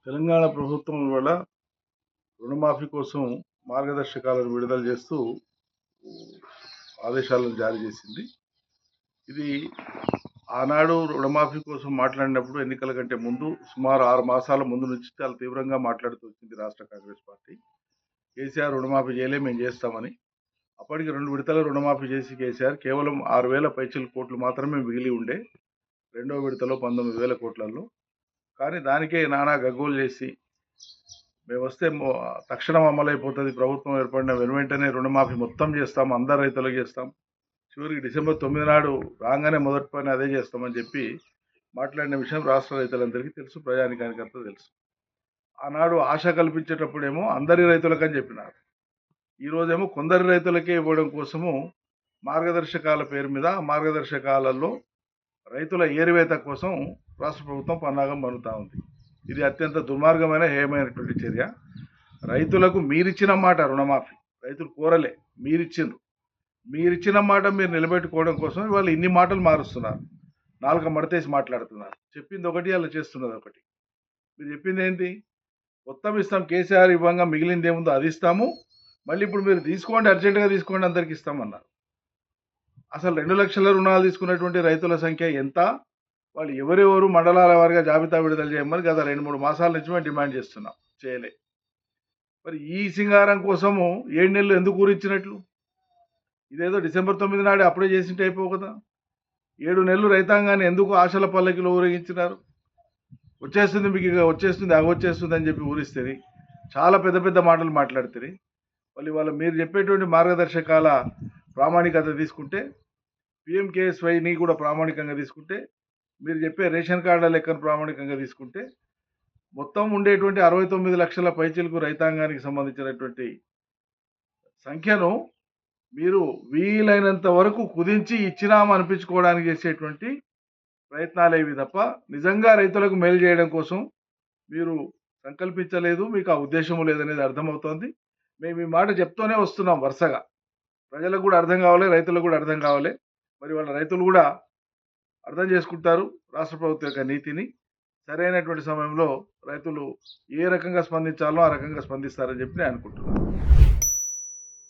తెలంగాణ ప్రభుత్వం ఇవాళ రుణమాఫీ కోసం మార్గదర్శకాలను విడుదల చేస్తూ ఆదేశాలను జారీ చేసింది. ఇది ఆనాడు రుణమాఫీ కోసం మాట్లాడినప్పుడు ఎన్నికల కంటే ముందు సుమారు 6 మాసాల ముందు నుంచి చాలా తీవ్రంగా మాట్లాడుతూ వచ్చింది రాష్ట్ర కాంగ్రెస్ పార్టీ. కేసీఆర్ రుణమాఫీ చేయలే, మేము చేస్తామని. అప్పటికి 2 విడతల రుణమాఫీ చేసి కేసీఆర్ కేవలం 6,000 పైచిల కోట్లు మాత్రమే మిగిలి ఉండే రెండో విడతలో 19,000 కోట్లలో. కానీ దానికే నానా గగ్గోలు చేసి మేము వస్తే తక్షణం అమలైపోతుంది, ప్రభుత్వం ఏర్పడిన వెంటనే రుణమాఫీ మొత్తం చేస్తాం, అందరు రైతులకు చేస్తాం, చివరికి డిసెంబర్ 9 నాడు రాగానే మొదటి పని అదే చేస్తామని చెప్పి మాట్లాడిన విషయం రాష్ట్ర రైతులందరికీ తెలుసు, ప్రజానికానికి అంతా తెలుసు. ఆనాడు ఆశ కల్పించేటప్పుడేమో అందరి రైతులకని చెప్పినారు. ఈరోజేమో కొందరి రైతులకే ఇవ్వడం కోసము మార్గదర్శకాల పేరు మీద మార్గదర్శకాలలో రైతుల ఏరివేత కోసం రాష్ట్ర ప్రభుత్వం పన్నాగం పన్నుతా ఉంది. ఇది అత్యంత దుర్మార్గమైన హేయమైనటువంటి చర్య. రైతులకు మీరిచ్చిన మాట రుణమాఫీ రైతులు కోరలే, మీరిచ్చిన మాట మీరు నిలబెట్టుకోవడం కోసం వాళ్ళు ఇన్ని మాటలు మారుస్తున్నారు, నాలుక మడతేసి మాట్లాడుతున్నారు. చెప్పింది ఒకటి, అలా చేస్తున్నది ఒకటి. మీరు చెప్పింది ఏంటి? మొత్తం ఇస్తాం, కేసీఆర్ ఇవ్వంగా మిగిలింది ఏముందో అది ఇస్తాము, మళ్ళీ ఇప్పుడు మీరు తీసుకోండి, అర్జెంటుగా తీసుకోండి, అందరికి ఇస్తామన్నారు. అసలు 2 లక్షల రుణాలు తీసుకున్నటువంటి రైతుల సంఖ్య ఎంత, వాళ్ళు ఎవరెవరు మండలాల వారిగా జాబితా విడుదల చేయమని గత 2-3 మాసాల నుంచి మేము డిమాండ్ చేస్తున్నాం, చేయలే. మరి ఈ సింగారం కోసము 7 నెలలు ఎందుకు ఊరించినట్లు? ఇదేదో డిసెంబర్ 9 నాడే అప్పుడే చేసింటే అయిపోవు కదా. 7 నెలలు రైతాంగాన్ని ఎందుకు ఆశల పల్లకిలో ఊరేగించినారు? వచ్చేస్తుంది మీకు, వచ్చేస్తుంది, అగొచ్చేస్తుంది అని చెప్పి ఊరిస్తుంది. చాలా పెద్ద పెద్ద మాటలు మాట్లాడుతుంది. వాళ్ళు మీరు చెప్పేటువంటి మార్గదర్శకాల ప్రామాణికత తీసుకుంటే, పిఎంకేఎస్వైని కూడా ప్రామాణికంగా తీసుకుంటే, మీరు చెప్పే రేషన్ కార్డుల లెక్కను ప్రామాణికంగా తీసుకుంటే, మొత్తం ఉండేటువంటి 69 లక్షల పైచిలకు రైతాంగానికి సంబంధించినటువంటి సంఖ్యను మీరు వీలైనంత వరకు కుదించి ఇచ్చినాము అనిపించుకోవడానికి చేసేటువంటి ప్రయత్నాలు ఏవి తప్ప నిజంగా రైతులకు మేలు చేయడం కోసం మీరు సంకల్పించలేదు, మీకు ఆ ఉద్దేశం లేదనేది అర్థమవుతోంది. మేము ఈ మాట చెప్తూనే వస్తున్నాం వరుసగా. ప్రజలకు కూడా అర్థం కావాలి, రైతులకు కూడా అర్థం కావాలి. మరి వాళ్ళ రైతులు కూడా అర్థం చేసుకుంటారు రాష్ట్ర ప్రభుత్వం యొక్క నీతిని. సరైనటువంటి సమయంలో రైతులు ఏ రకంగా స్పందించాలో ఆ రకంగా స్పందిస్తారని చెప్పి నేను అనుకుంటున్నాను.